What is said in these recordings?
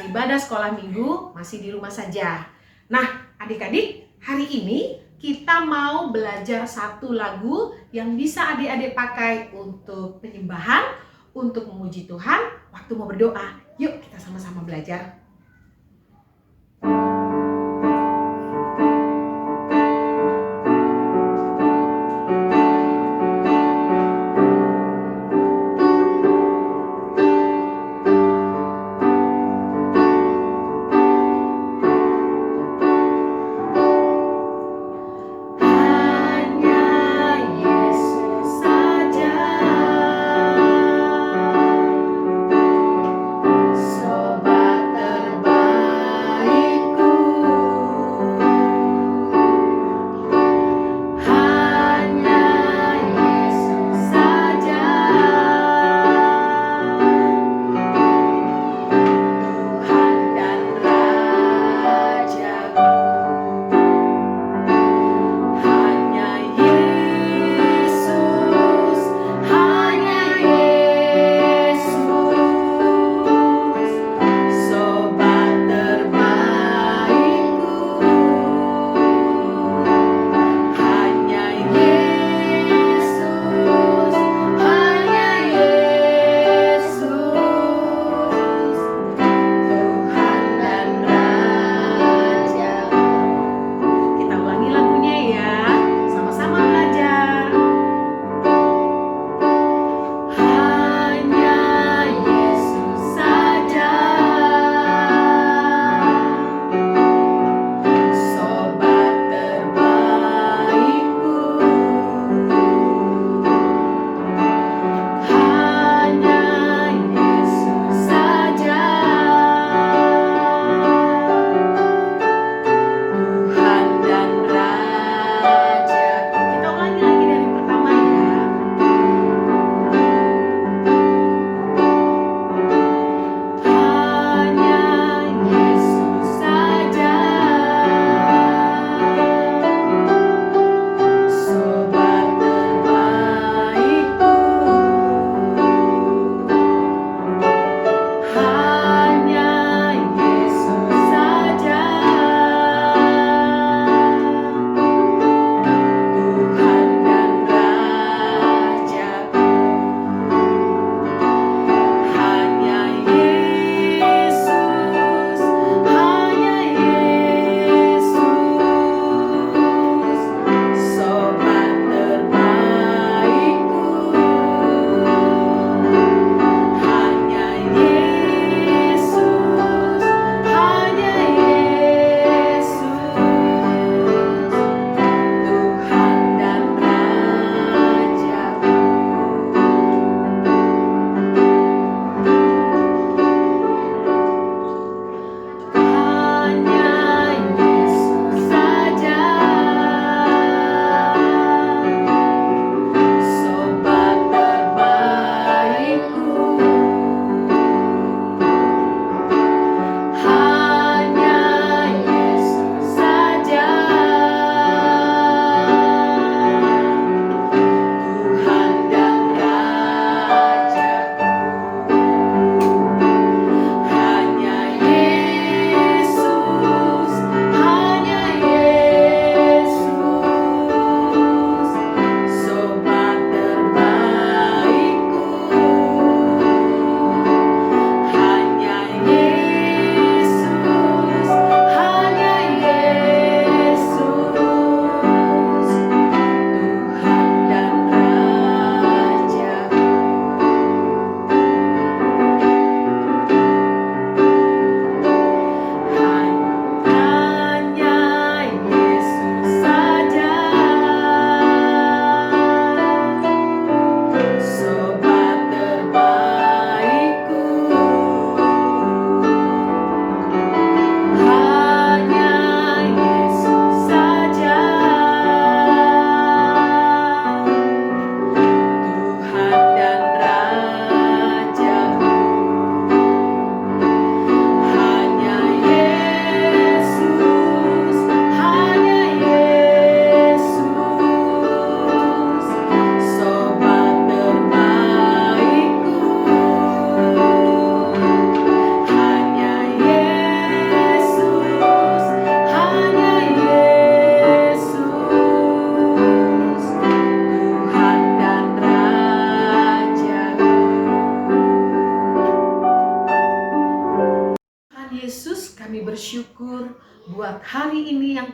ibadah sekolah minggu masih di rumah saja. Nah, adik-adik, hari ini kita mau belajar satu lagu yang bisa adik-adik pakai untuk penyembahan, untuk memuji Tuhan, waktu mau berdoa. Yuk kita sama-sama belajar. Sobat terbaikku,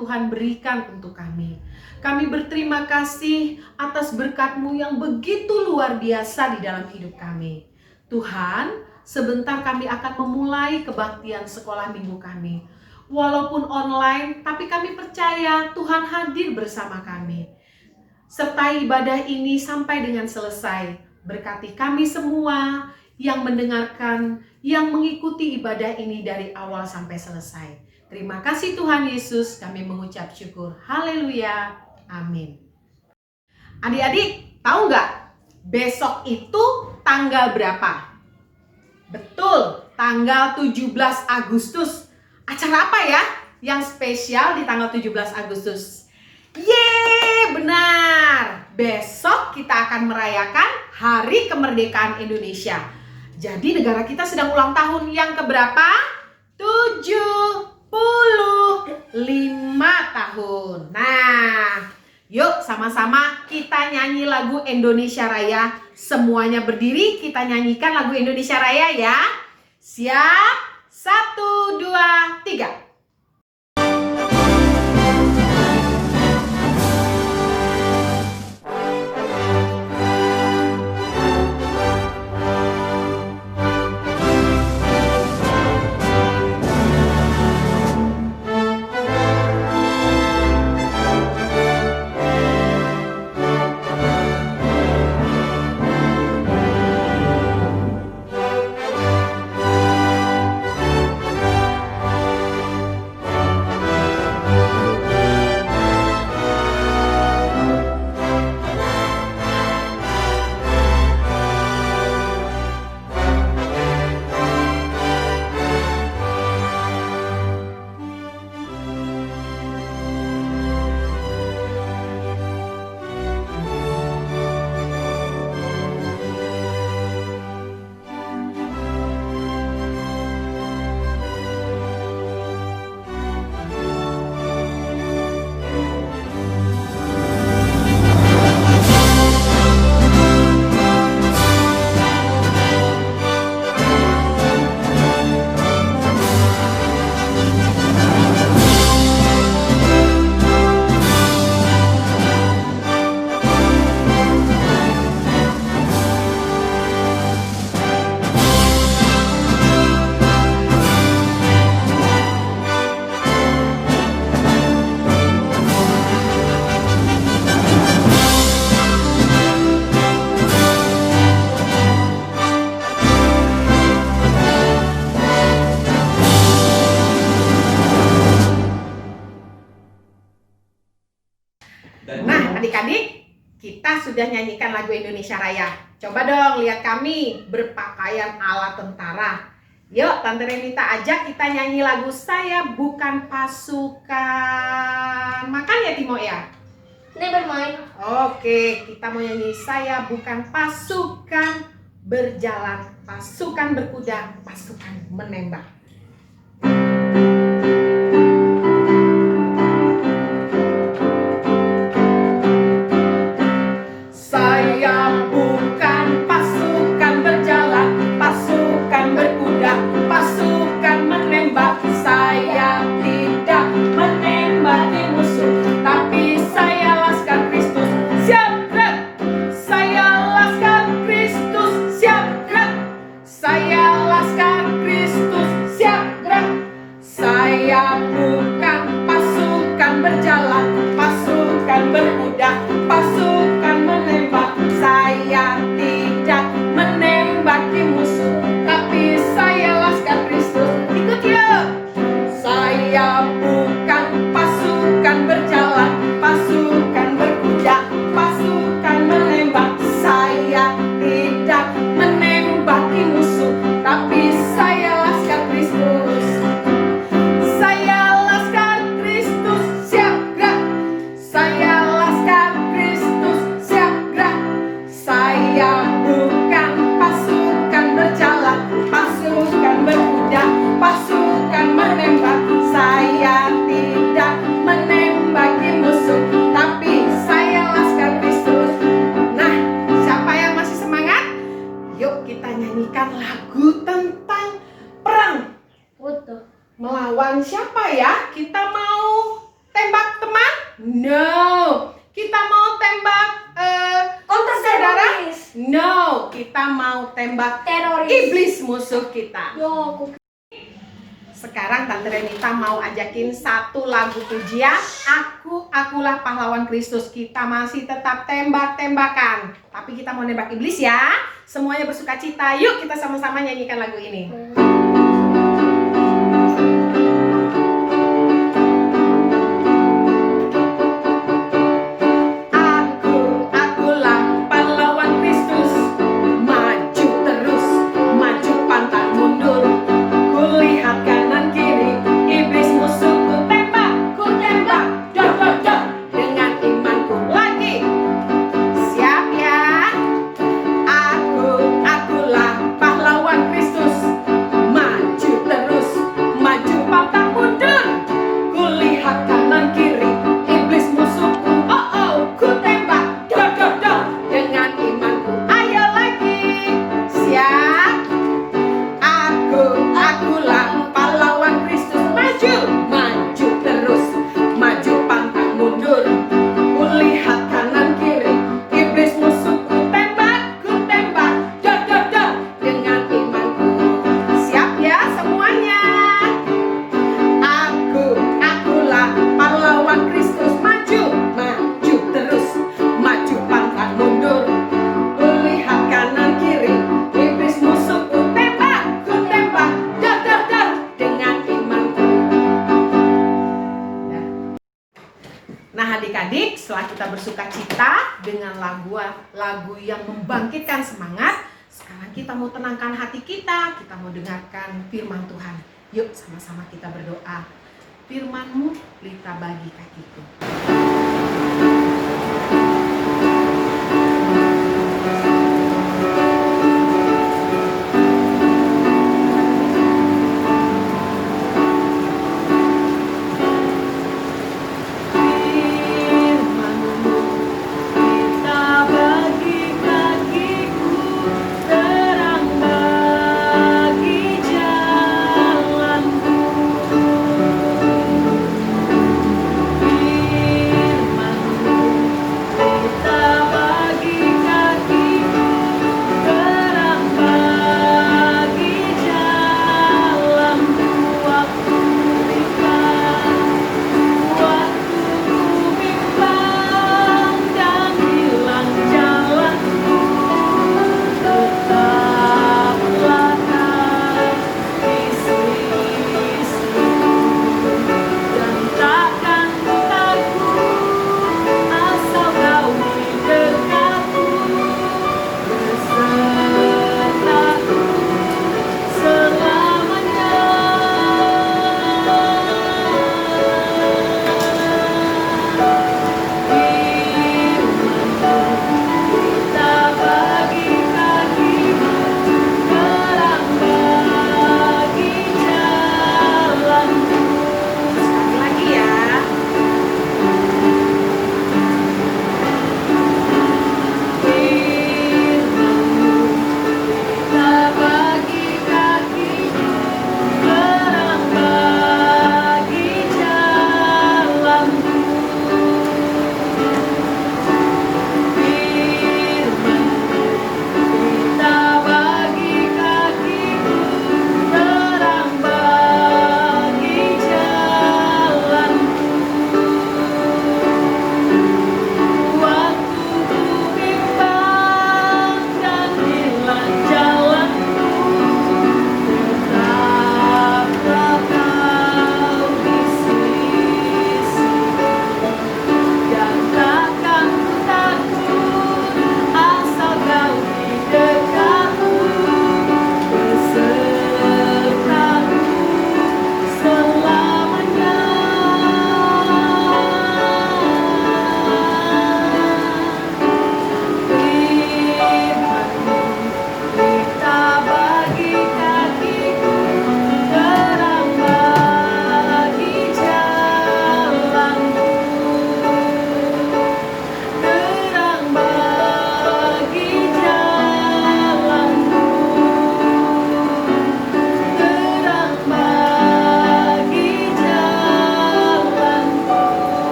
Tuhan berikan untuk kami. Kami berterima kasih atas berkat-Mu yang begitu luar biasa di dalam hidup kami. Tuhan, sebentar kami akan memulai kebaktian sekolah minggu kami. Walaupun online, tapi kami percaya Tuhan hadir bersama kami. Sertai ibadah ini sampai dengan selesai. Berkati kami semua yang mendengarkan, yang mengikuti ibadah ini dari awal sampai selesai. Terima kasih Tuhan Yesus, kami mengucap syukur. Haleluya. Amin. Adik-adik, tahu nggak? Besok itu tanggal berapa? Betul, tanggal 17 Agustus. Acara apa ya yang spesial di tanggal 17 Agustus? Yeay, benar. Besok kita akan merayakan Hari Kemerdekaan Indonesia. Jadi negara kita sedang ulang tahun yang keberapa? 75 tahun. Nah, yuk sama-sama kita nyanyi lagu Indonesia Raya. Semuanya berdiri, kita nyanyikan lagu Indonesia Raya ya. Siap? 1, 2, 3. Nah, adik-adik, kita sudah nyanyikan lagu Indonesia Raya. Coba dong lihat kami berpakaian ala tentara. Yuk, Tante Renita ajak kita nyanyi lagu Saya Bukan Pasukan. Makan ya Timo ya? Ini bermain. Oke, kita mau nyanyi Saya Bukan Pasukan Berjalan, pasukan berkuda, pasukan menembak. Saya bukan pasukan berjalan, pasukan berkuda, pasukan menembak. Saya tidak menembaki musuh, tapi saya laskar Kristus. Siap gerak, saya laskar Kristus. Siap gerak, saya laskar Kristus. Siap gerak. Saya bukan pasukan berjalan, pasukan berkuda, pasukan menembak. Saya tidak menembaki musuh, tapi saya laskar Kristus. Ikut ya. Saya bukan pasukan berjalan, pasukan berkuda, pasukan menembak. Saya tidak menembaki musuh, tapi saya laskar Kristus. Saya laskar Kristus. Siap gerak. Saya laskar Kristus. Siap gerak. Saya bukan pasukan berjalan, pasukan berkuda, pasukan menembak. Saya tidak menembaki musuh, tapi saya laskar Kristus. Nah, siapa yang masih semangat? Yuk kita nyanyikan lagu tentang perang. Foto. Melawan siapa ya? Kita mau tembak No. Kita mau tembak Kontra saudara? teroris. No. Kita mau tembak Teroris. iblis musuh kita. Yo, aku Sekarang Tante Renita mau ajakin satu lagu pujian, Akulah Pahlawan Kristus. Kita masih tetap tembak-tembakan, tapi kita mau nembak iblis ya. Semuanya bersuka cita. Yuk kita sama-sama nyanyikan lagu ini. Akulah pahlawan Kristus. Maju terus, maju pantang mundur. Kulihat kanan kiri, iblis musuhku tembak, dot dot dot. Dengan imanku lagi. Siap ya? Akulah pahlawan Kristus. Maju terus, maju pantang mundur. Kulihat kanan kiri, iblis musuhku. Ku tembak, dot dot dot. Dengan imanku, ayo lagi. Siap? Akulah pahlawan Kristus. Maju terus, maju pantang mundur. Kulihat kanan kiri, iblis musuhku ku tembak, dot dot dot. Dengan imanku. Siap ya semuanya? Akulah pahlawan Kristus. Maju terus, maju pantang mundur. Kulihat kanan kiri, iblis musuhku ku tembak, dot dot dot. Dengan imanku. Nah adik-adik, setelah kita bersuka cita dengan lagu yang membangkitkan semangat, sekarang kita mau tenangkan hati kita mau dengarkan firman Tuhan. Yuk sama-sama kita berdoa. Firman-Mu pelita bagi kakiku. Firman-Mu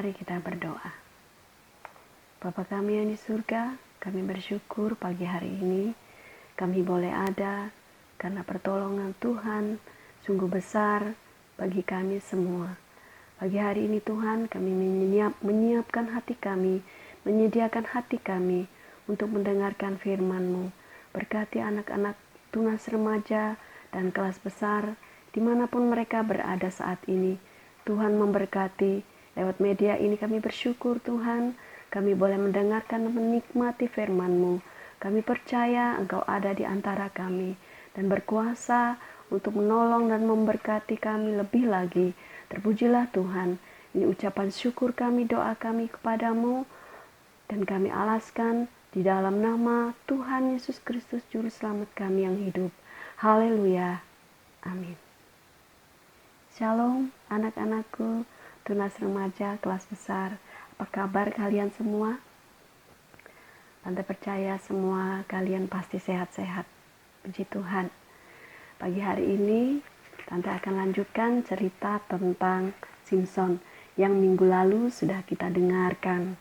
Mari kita berdoa. Bapa kami yang di surga, kami bersyukur pagi hari ini kami boleh ada karena pertolongan Tuhan sungguh besar bagi kami semua. Pagi hari ini Tuhan, kami menyiapkan hati kami, menyediakan hati kami untuk mendengarkan firman-Mu. Berkati anak-anak tunas remaja dan kelas besar dimanapun mereka berada saat ini. Tuhan memberkati. Lewat media ini kami bersyukur Tuhan, kami boleh mendengarkan dan menikmati firman-Mu. Kami percaya Engkau ada di antara kami dan berkuasa untuk menolong dan memberkati kami lebih lagi. Terpujilah Tuhan. Ini ucapan syukur kami, doa kami kepadamu, dan kami alaskan di dalam nama Tuhan Yesus Kristus Juru Selamat kami yang hidup. Haleluya. Amin. Shalom anak-anakku, tunas remaja, kelas besar. Apa kabar kalian semua? Tante percaya semua kalian pasti sehat-sehat. Puji Tuhan. Pagi hari ini Tante akan lanjutkan cerita tentang Simson yang minggu lalu sudah kita dengarkan.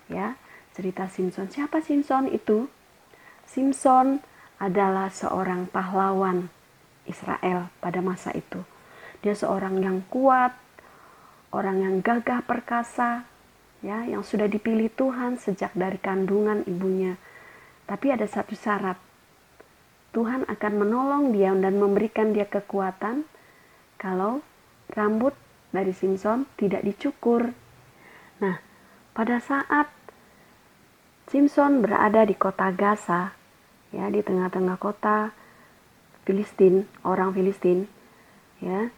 Ya, cerita Simson. Siapa Simson itu? Simson adalah seorang pahlawan Israel pada masa itu. Dia seorang yang kuat, orang yang gagah perkasa, ya, yang sudah dipilih Tuhan sejak dari kandungan ibunya. Tapi ada satu syarat. Tuhan akan menolong dia dan memberikan dia kekuatan kalau rambut dari Simson tidak dicukur. Nah, pada saat Simson berada di kota Gaza, ya, di tengah-tengah kota Filistin, orang Filistin, ya,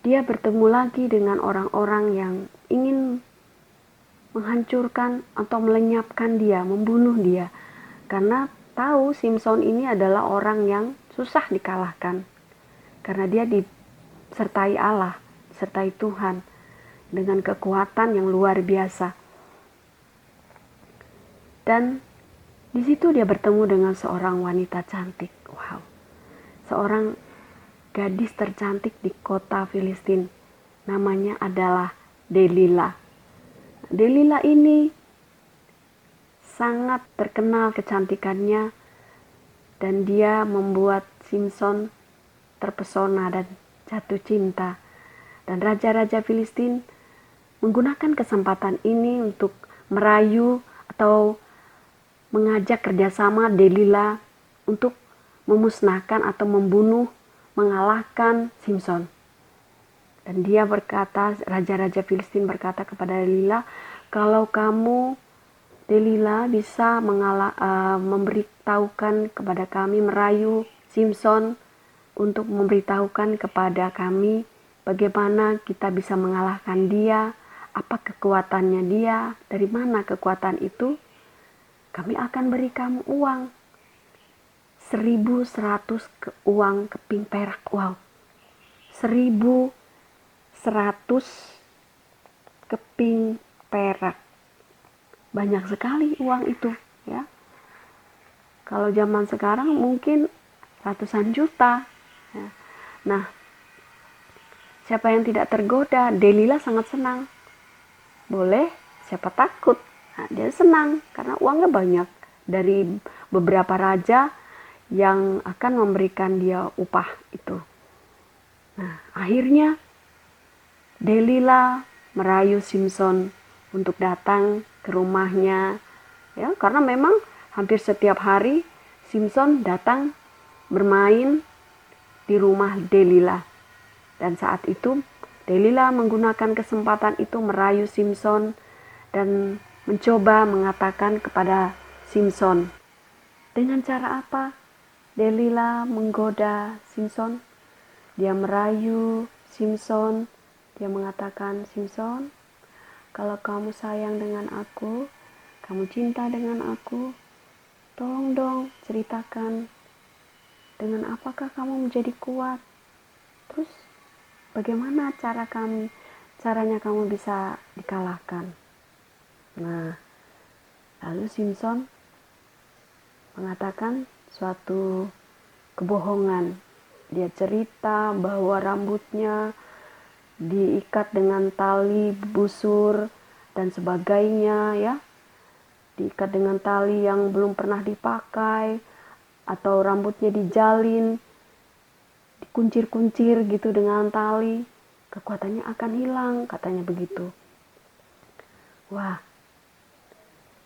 dia bertemu lagi dengan orang-orang yang ingin menghancurkan atau melenyapkan dia, membunuh dia. Karena tahu Simson ini adalah orang yang susah dikalahkan. Karena dia disertai Allah, disertai Tuhan dengan kekuatan yang luar biasa. Dan di situ dia bertemu dengan seorang wanita cantik. Wow. Seorang gadis tercantik di kota Filistin. Namanya adalah Delila. Delila ini sangat terkenal kecantikannya dan dia membuat Simson terpesona dan jatuh cinta. Dan raja-raja Filistin menggunakan kesempatan ini untuk merayu atau mengajak kerjasama Delila untuk memusnahkan atau membunuh, mengalahkan Simson. Dan dia berkata, raja-raja Filistin berkata kepada Delila, kalau kamu Delila bisa memberitahukan kepada kami, merayu Simson untuk memberitahukan kepada kami bagaimana kita bisa mengalahkan dia, apa kekuatannya dia, dari mana kekuatan itu, kami akan beri kamu uang 1.100 uang keping perak. Wow, 1.100 keping perak. Banyak sekali uang itu, ya. Kalau zaman sekarang mungkin ratusan juta, ya. Nah, siapa yang tidak tergoda? Delila sangat senang. Boleh, siapa takut? Nah, dia senang karena uangnya banyak dari beberapa raja yang akan memberikan dia upah itu. Nah, akhirnya Delila merayu Simson untuk datang ke rumahnya, ya, karena memang hampir setiap hari Simson datang bermain di rumah Delila. Dan saat itu Delila menggunakan kesempatan itu merayu Simson dan mencoba mengatakan kepada Simson. Dengan cara apa Delila menggoda Simson? Dia merayu Simson. Dia mengatakan, Simson, kalau kamu sayang dengan aku, kamu cinta dengan aku, tolong dong ceritakan dengan apakah kamu menjadi kuat. Terus bagaimana caranya kamu bisa dikalahkan? Nah, lalu Simson mengatakan suatu kebohongan. Dia cerita bahwa rambutnya diikat dengan tali busur dan sebagainya ya, diikat dengan tali yang belum pernah dipakai, atau rambutnya dijalin, dikuncir-kuncir gitu dengan tali, kekuatannya akan hilang, katanya begitu. Wah,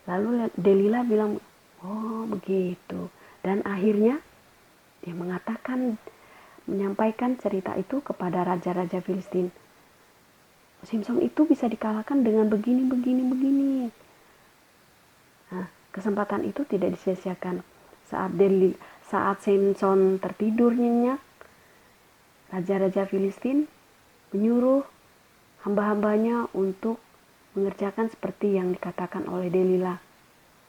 lalu Delila bilang, oh begitu. Dan akhirnya dia menyampaikan cerita itu kepada raja-raja Filistin. Simson itu bisa dikalahkan dengan begini, begini, begini. Nah, kesempatan itu tidak disia-siakan. Saat Simson tertidur nyenyak, raja-raja Filistin menyuruh hamba-hambanya untuk mengerjakan seperti yang dikatakan oleh Delila.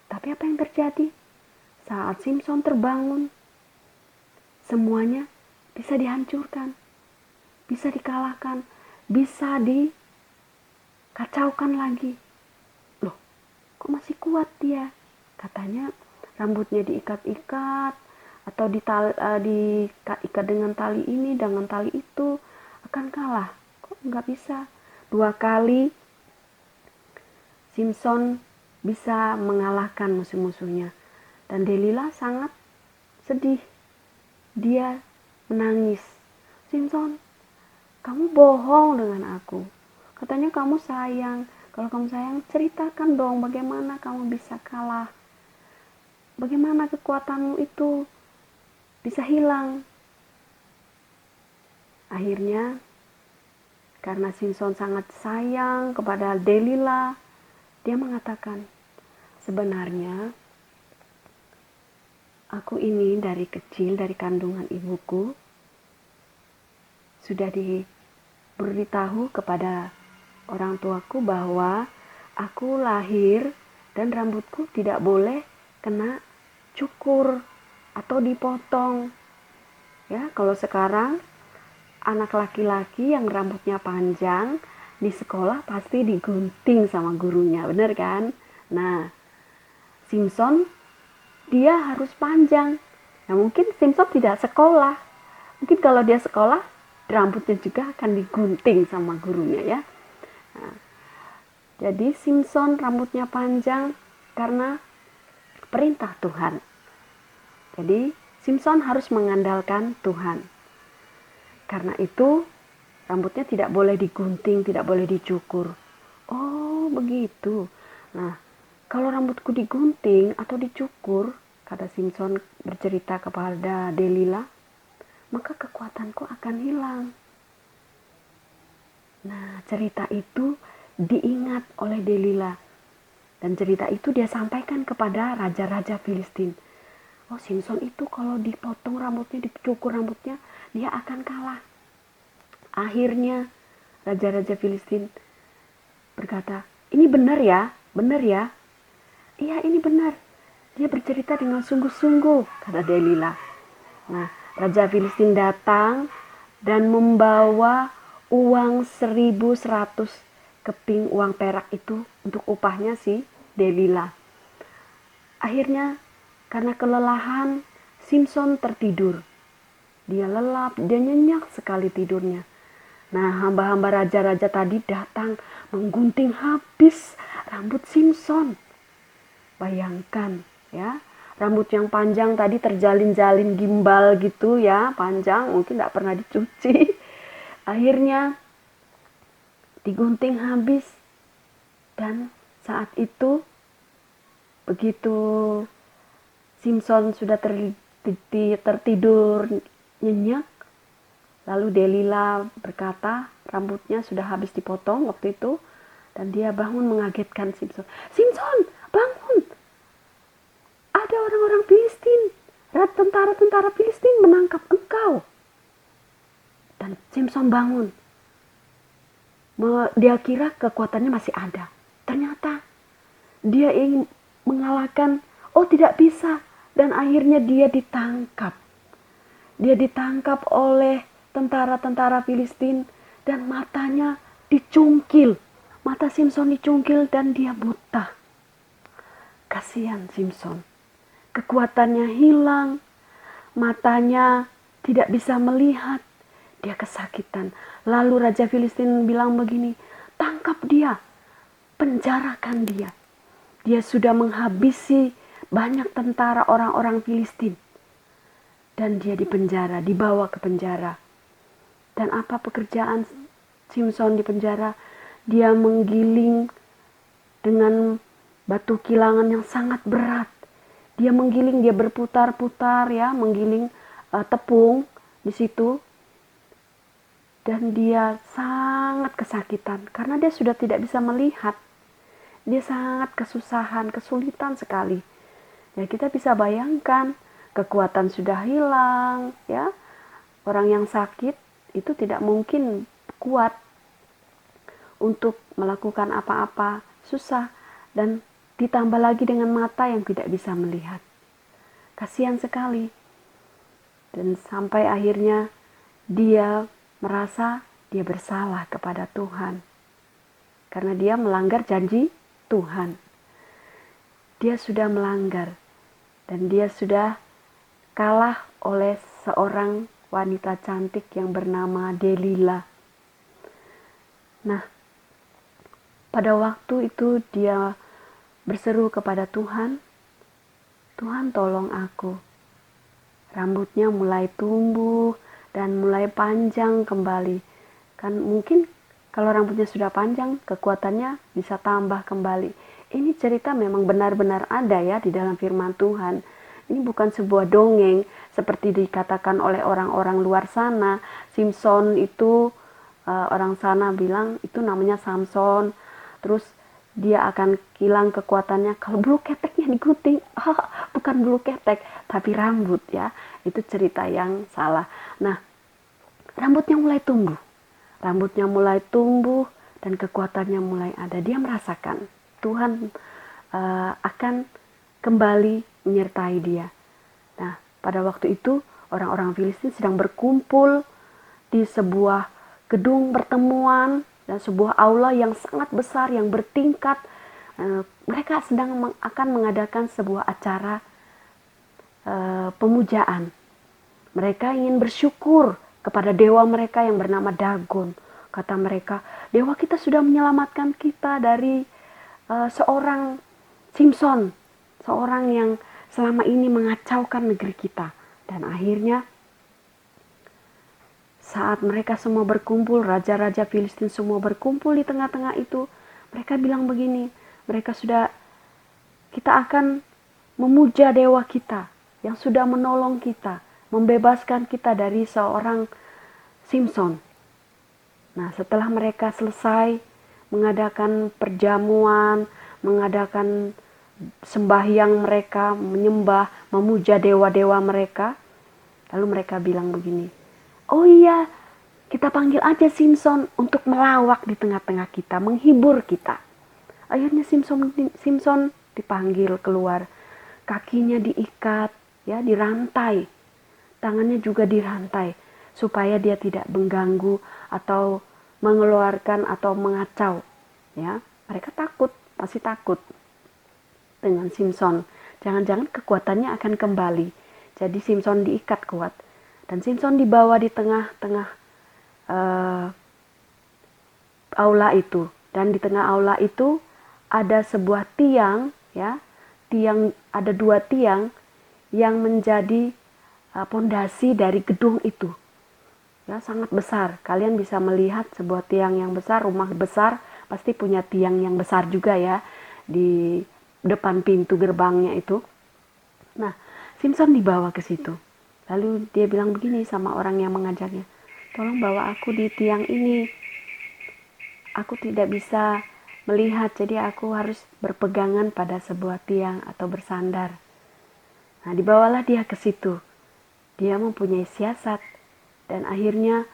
Tapi apa yang terjadi? Saat Simson terbangun, semuanya bisa dihancurkan, bisa dikalahkan, bisa dikacaukan lagi. Loh, kok masih kuat dia? Katanya rambutnya diikat-ikat atau diikat dengan tali ini, dengan tali itu, akan kalah. Kok nggak bisa? 2 kali Simson bisa mengalahkan musuh-musuhnya. Dan Delila sangat sedih. Dia menangis. Simson, kamu bohong dengan aku. Katanya kamu sayang. Kalau kamu sayang, ceritakan dong bagaimana kamu bisa kalah. Bagaimana kekuatanmu itu bisa hilang. Akhirnya, karena Simson sangat sayang kepada Delila, dia mengatakan, sebenarnya aku ini dari kecil, dari kandungan ibuku, sudah diberitahu kepada orang tuaku bahwa aku lahir dan rambutku tidak boleh kena cukur atau dipotong. Ya, kalau sekarang anak laki-laki yang rambutnya panjang di sekolah pasti digunting sama gurunya, bener kan? Nah, Simson dia harus panjang. Nah, mungkin Simson tidak sekolah. Mungkin kalau dia sekolah, rambutnya juga akan digunting sama gurunya ya. Nah, jadi Simson rambutnya panjang karena perintah Tuhan. Jadi Simson harus mengandalkan Tuhan. Karena itu rambutnya tidak boleh digunting, tidak boleh dicukur. Oh, begitu. Nah, kalau rambutku digunting atau dicukur, kata Simson bercerita kepada Delila, maka kekuatanku akan hilang. Nah, cerita itu diingat oleh Delila. Dan cerita itu dia sampaikan kepada raja-raja Filistin. Oh, Simson itu kalau dipotong rambutnya, dicukur rambutnya, dia akan kalah. Akhirnya raja-raja Filistin berkata, ini benar ya, benar ya. Iya, ini benar. Dia bercerita dengan sungguh-sungguh, kata Delila. Nah, raja Filistin datang dan membawa uang 1.100 keping uang perak itu untuk upahnya si Delila. Akhirnya karena kelelahan, Simson tertidur. Dia lelap, dia nyenyak sekali tidurnya. Nah, hamba-hamba raja-raja tadi datang menggunting habis rambut Simson. Bayangkan ya, rambut yang panjang tadi terjalin-jalin gimbal gitu ya, panjang, mungkin tidak pernah dicuci. Akhirnya digunting habis. Dan saat itu begitu Simson sudah tertidur nyenyak, lalu Delila berkata rambutnya sudah habis dipotong waktu itu, dan dia bangun mengagetkan Simson. Simson, bangun! Ada orang-orang Filistin, tentara-tentara Filistin menangkap engkau. Dan Simson bangun. Dia kira kekuatannya masih ada. Ternyata dia ingin mengalahkan, oh tidak bisa. Dan akhirnya dia ditangkap. Dia ditangkap oleh tentara-tentara Filistin dan matanya dicungkil. Mata Simson dicungkil dan dia buta. Kasihan Simson. Kekuatannya hilang. Matanya tidak bisa melihat. Dia kesakitan. Lalu Raja Filistin bilang begini, tangkap dia, penjarakan dia. Dia sudah menghabisi banyak tentara orang-orang Filistin. Dan dia dipenjara, dibawa ke penjara. Dan apa pekerjaan Simson di penjara? Dia menggiling dengan batu kilangan yang sangat berat. Dia menggiling, dia berputar-putar ya, menggiling tepung di situ. Dan dia sangat kesakitan karena dia sudah tidak bisa melihat. Dia sangat kesusahan, kesulitan sekali. Ya, kita bisa bayangkan, kekuatan sudah hilang, ya. Orang yang sakit itu tidak mungkin kuat untuk melakukan apa-apa, susah. Dan ditambah lagi dengan mata yang tidak bisa melihat. Kasihan sekali. Dan sampai akhirnya dia merasa dia bersalah kepada Tuhan. Karena dia melanggar janji Tuhan. Dia sudah melanggar. Dan dia sudah kalah oleh seorang wanita cantik yang bernama Delila. Nah, pada waktu itu dia berseru kepada Tuhan, Tuhan tolong aku. Rambutnya mulai tumbuh dan mulai panjang kembali. Kan mungkin kalau rambutnya sudah panjang, kekuatannya bisa tambah kembali. Ini cerita memang benar-benar ada ya di dalam firman Tuhan. Ini bukan sebuah dongeng seperti dikatakan oleh orang-orang luar sana. Simson itu orang sana bilang itu namanya Samson. Terus dia akan hilang kekuatannya kalau bulu keteknya digunting. Bukan bulu ketek, tapi rambut ya. Itu cerita yang salah. Nah, rambutnya mulai tumbuh. Rambutnya mulai tumbuh dan kekuatannya mulai ada. Dia merasakan Tuhan akan kembali menyertai dia. Nah, pada waktu itu orang-orang Filistin sedang berkumpul di sebuah gedung pertemuan dan sebuah aula yang sangat besar yang bertingkat. Mereka sedang akan mengadakan sebuah acara pemujaan. Mereka ingin bersyukur kepada dewa mereka yang bernama Dagon. Kata mereka, dewa kita sudah menyelamatkan kita dari seorang Simson, seorang yang selama ini mengacaukan negeri kita. Dan akhirnya saat mereka semua berkumpul, raja-raja Filistin semua berkumpul di tengah-tengah itu, mereka bilang begini, kita akan memuja dewa kita yang sudah menolong kita, membebaskan kita dari seorang Simson. Nah, setelah mereka selesai mengadakan perjamuan, mengadakan sembahyang mereka, menyembah, memuja dewa-dewa mereka, lalu mereka bilang begini, oh iya, kita panggil aja Simson untuk melawak di tengah-tengah kita, menghibur kita. Akhirnya Simson dipanggil keluar, kakinya diikat, ya, dirantai, tangannya juga dirantai, supaya dia tidak mengganggu atau mengeluarkan atau mengacau. Ya, mereka takut, pasti takut dengan Simson. Jangan-jangan kekuatannya akan kembali. Jadi Simson diikat kuat dan Simson dibawa di tengah-tengah aula itu. Dan di tengah aula itu ada sebuah tiang, ya, ada 2 tiang yang menjadi pondasi dari gedung itu. Ya, sangat besar. Kalian bisa melihat sebuah tiang yang besar, rumah besar pasti punya tiang yang besar juga ya di depan pintu gerbangnya itu. Nah, Simson dibawa ke situ. Lalu dia bilang begini sama orang yang mengajaknya, tolong bawa aku di tiang ini. Aku tidak bisa melihat, jadi aku harus berpegangan pada sebuah tiang atau bersandar. Nah, dibawalah dia ke situ. Dia mempunyai siasat. Dan akhirnya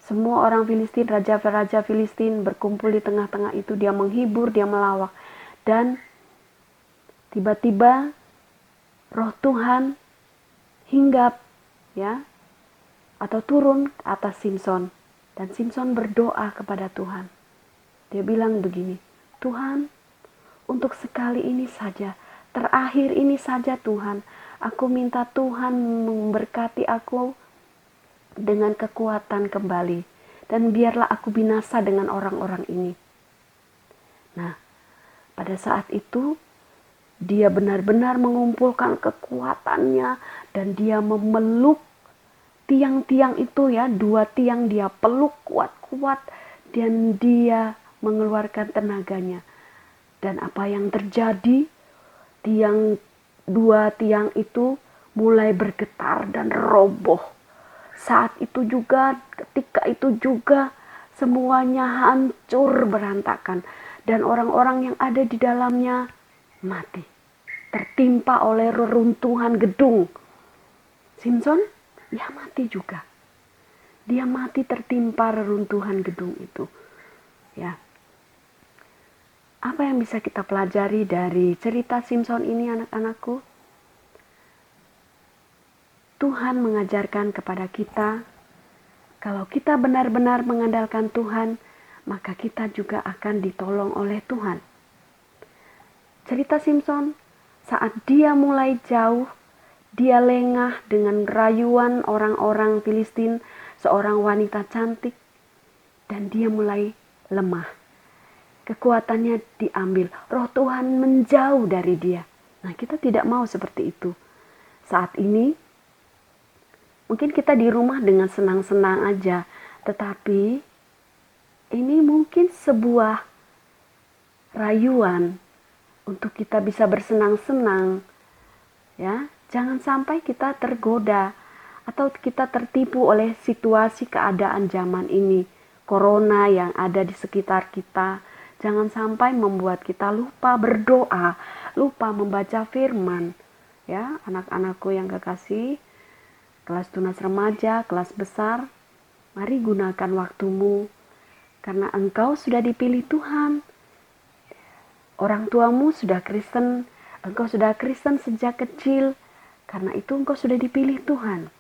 semua orang Filistin, raja-raja Filistin berkumpul di tengah-tengah itu. Dia menghibur, dia melawak. Dan tiba-tiba Roh Tuhan hinggap, ya, atau turun ke atas Simson. Dan Simson berdoa kepada Tuhan. Dia bilang begini, Tuhan, untuk sekali ini saja, terakhir ini saja Tuhan, aku minta Tuhan memberkati aku dengan kekuatan kembali, dan biarlah aku binasa dengan orang-orang ini. Nah, pada saat itu dia benar-benar mengumpulkan kekuatannya dan dia memeluk tiang-tiang itu ya, 2 tiang dia peluk kuat-kuat dan dia mengeluarkan tenaganya. Dan apa yang terjadi? 2 tiang itu mulai bergetar dan roboh. Saat itu juga, ketika itu juga semuanya hancur berantakan dan orang-orang yang ada di dalamnya mati, tertimpa oleh reruntuhan gedung. Simpson, ya mati juga. Dia mati tertimpa reruntuhan gedung itu. Ya. Apa yang bisa kita pelajari dari cerita Simpson ini, anak-anakku? Tuhan mengajarkan kepada kita, kalau kita benar-benar mengandalkan Tuhan, maka kita juga akan ditolong oleh Tuhan. Cerita Simpson, saat dia mulai jauh, dia lengah dengan rayuan orang-orang Filistin, seorang wanita cantik, dan dia mulai lemah. Kekuatannya diambil, roh Tuhan menjauh dari dia. Nah, kita tidak mau seperti itu. Saat ini, mungkin kita di rumah dengan senang-senang aja, tetapi ini mungkin sebuah rayuan untuk kita bisa bersenang-senang. Ya, jangan sampai kita tergoda atau kita tertipu oleh situasi keadaan zaman ini, corona yang ada di sekitar kita. Jangan sampai membuat kita lupa berdoa, lupa membaca firman. Ya, anak-anakku yang kekasih, kelas tunas remaja, kelas besar, mari gunakan waktumu karena engkau sudah dipilih Tuhan. Orang tuamu sudah Kristen, engkau sudah Kristen sejak kecil. Karena itu engkau sudah dipilih Tuhan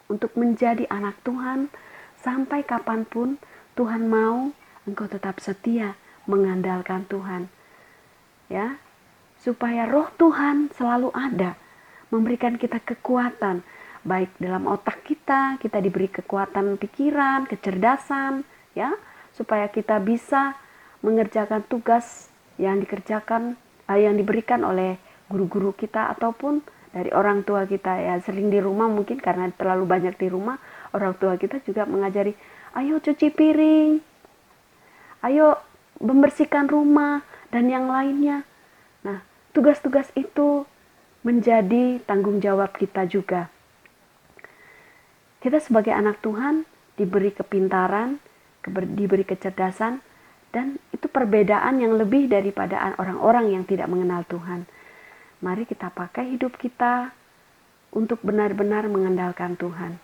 untuk menjadi anak Tuhan sampai kapanpun Tuhan mau. Engkau tetap setia mengandalkan Tuhan, ya, supaya roh Tuhan selalu ada, memberikan kita kekuatan, baik dalam otak kita diberi kekuatan pikiran, kecerdasan, ya, supaya kita bisa mengerjakan tugas yang diberikan oleh guru-guru kita ataupun dari orang tua kita. Ya, sering di rumah mungkin karena terlalu banyak di rumah, orang tua kita juga mengajari, ayo cuci piring, ayo membersihkan rumah, dan yang lainnya. Nah, tugas-tugas itu menjadi tanggung jawab kita juga. Kita sebagai anak Tuhan diberi kepintaran, diberi kecerdasan, dan itu perbedaan yang lebih daripada orang-orang yang tidak mengenal Tuhan. Mari kita pakai hidup kita untuk benar-benar mengandalkan Tuhan.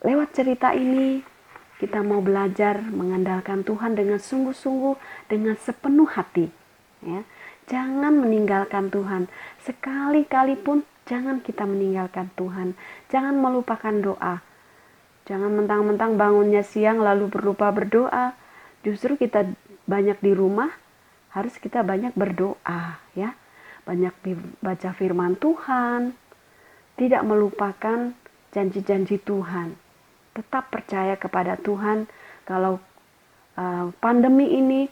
Lewat cerita ini, kita mau belajar mengandalkan Tuhan dengan sungguh-sungguh, dengan sepenuh hati. Ya. Jangan meninggalkan Tuhan. Sekali-kali pun jangan kita meninggalkan Tuhan. Jangan melupakan doa. Jangan mentang-mentang bangunnya siang lalu berlupa berdoa. Justru kita banyak di rumah, harus kita banyak berdoa. Ya. Banyak baca firman Tuhan. Tidak melupakan janji-janji Tuhan. Tetap percaya kepada Tuhan. Kalau pandemi ini,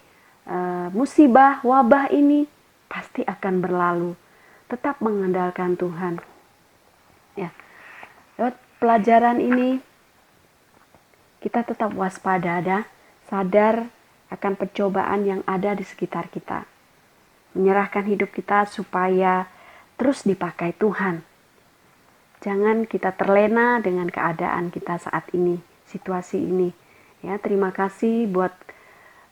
musibah, wabah ini pasti akan berlalu. Tetap mengandalkan Tuhan. Ya, lewat pelajaran ini kita tetap waspada, sadar akan percobaan yang ada di sekitar kita. Menyerahkan hidup kita supaya terus dipakai Tuhan. Jangan kita terlena dengan keadaan kita saat ini, situasi ini. Ya, terima kasih buat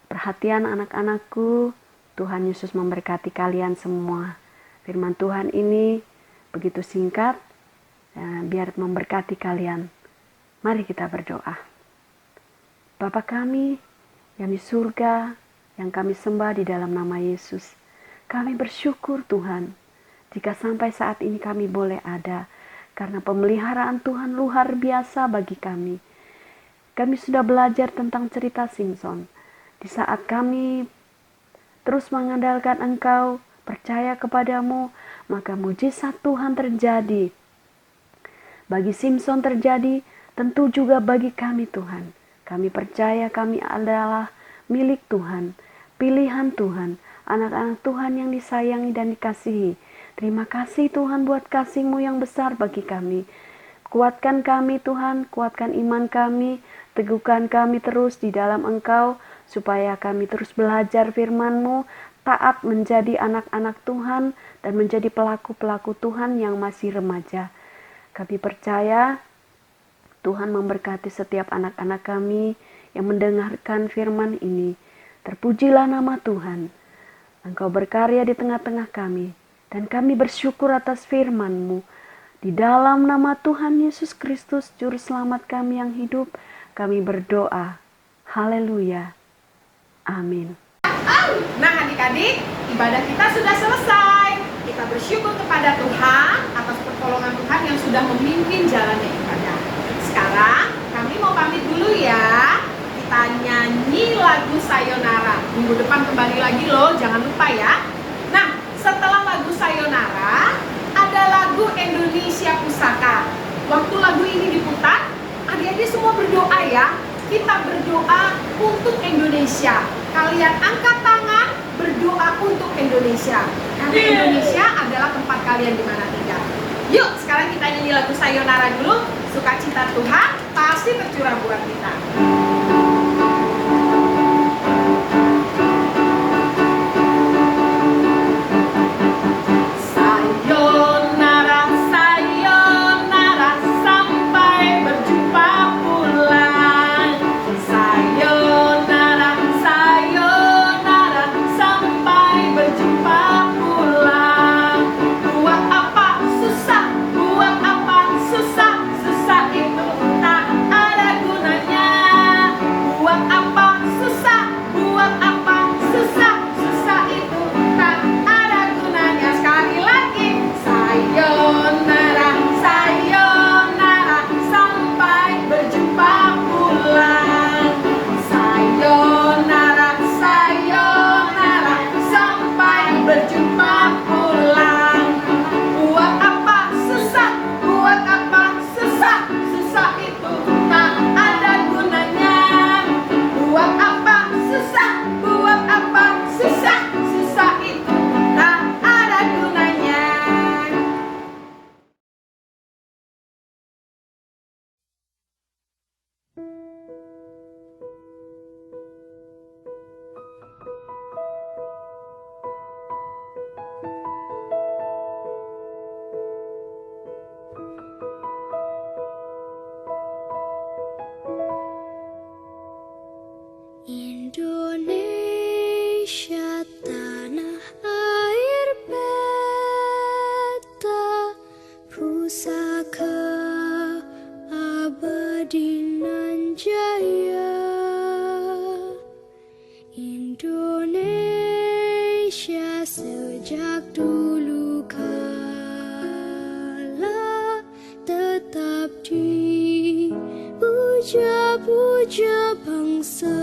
perhatian anak-anakku. Tuhan Yesus memberkati kalian semua. Firman Tuhan ini begitu singkat, biar memberkati kalian. Mari kita berdoa. Bapa kami yang di surga, yang kami sembah di dalam nama Yesus. Kami bersyukur Tuhan, jika sampai saat ini kami boleh ada, karena pemeliharaan Tuhan luar biasa bagi kami. Kami sudah belajar tentang cerita Simpson. Di saat kami terus mengandalkan Engkau, percaya kepadamu, maka mujizat Tuhan terjadi. Bagi Simpson terjadi, tentu juga bagi kami Tuhan. Kami percaya kami adalah milik Tuhan, pilihan Tuhan, anak-anak Tuhan yang disayangi dan dikasihi. Terima kasih Tuhan buat kasih-Mu yang besar bagi kami. Kuatkan kami Tuhan, kuatkan iman kami, teguhkan kami terus di dalam Engkau, supaya kami terus belajar firman-Mu, taat menjadi anak-anak Tuhan, dan menjadi pelaku-pelaku Tuhan yang masih remaja. Kami percaya Tuhan memberkati setiap anak-anak kami yang mendengarkan firman ini. Terpujilah nama Tuhan. Engkau berkarya di tengah-tengah kami, dan kami bersyukur atas firman-Mu. Di dalam nama Tuhan Yesus Kristus, Juru Selamat kami yang hidup, kami berdoa. Haleluya. Amin. Nah adik-adik, ibadah kita sudah selesai. Kita bersyukur kepada Tuhan atas pertolongan Tuhan yang sudah memimpin jalannya ibadah. Sekarang kami mau pamit dulu ya. Kita nyanyi lagu Sayonara. Minggu depan kembali lagi loh, jangan lupa ya. Nah, setelah lagu Sayonara, ada lagu Indonesia Pusaka. Waktu lagu ini diputar, adik-adik semua berdoa ya. Kita berdoa untuk Indonesia. Kalian angkat tangan, berdoa untuk Indonesia. Karena Indonesia adalah tempat kalian di mana tinggal. Yuk, sekarang kita nyanyi lagu Sayonara dulu. Sukacita Tuhan pasti tercurah buat kita. Sayonara, sayonara, sampai berjumpa pulang. Sayonara, sayonara, sampai berjumpa pulang. Buat apa susah, buat apa susah, susah itu tak ada gunanya. Buat apa susah, buat apa susah, susah itu tak ada gunanya. Sekali lagi, sayonara, sayonara, sampai berjumpa pulang. Sayonara, sayonara, sampai berjumpa pulang. Buat apa susah, buat apa susah, susah itu tak ada gunanya. Buat apa susah, buat apa susah, susah itu tak ada gunanya. Indonesia tanah air beta, pusaka abadi nan jaya. Indonesia sejak dulu kala tetap dipuja-puja bangsa